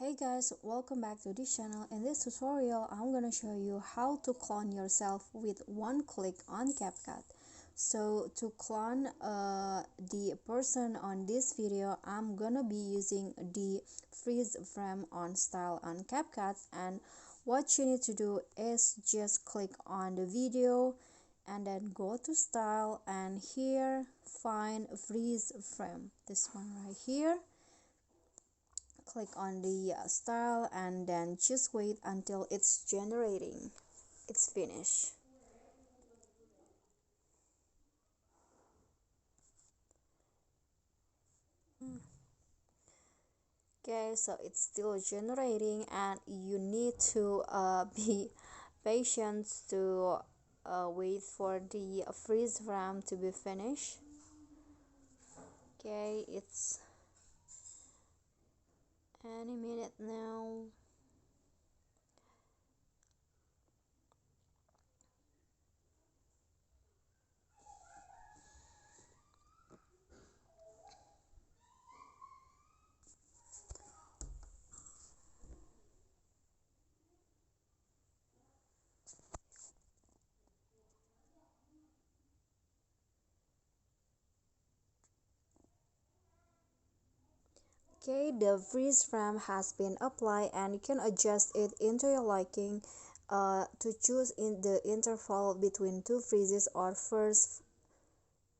Hey guys, welcome back to this channel. In this tutorial, I'm gonna show you how to clone yourself with one click on CapCut. So to clone the person on this video, I'm gonna be using the freeze frame on style on CapCut, and what you need to do is just click on the video and then go to style, and here find freeze frame, this one right here. Click on the style and then just wait until it's generating. It's finished. Okay, so it's still generating and you need to be patient to wait for the freeze frame to be finished. Okay, it's any minute now. Okay, the freeze frame has been applied and you can adjust it into your liking to choose in the interval between two freezes or first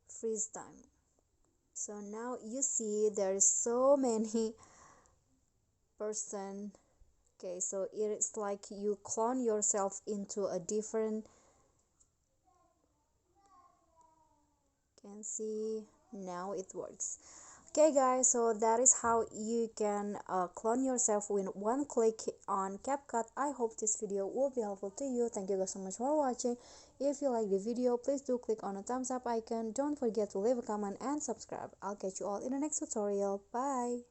freeze time. So now you see there is so many person. Okay, so it's like you clone yourself into a different, can see now it works. Okay guys, so that is how you can clone yourself with one click on CapCut. I hope this video will be helpful to you. Thank you guys so much for watching. If you like the video, please do click on the thumbs up icon. Don't forget to leave a comment and subscribe. I'll catch you all in the next tutorial. Bye.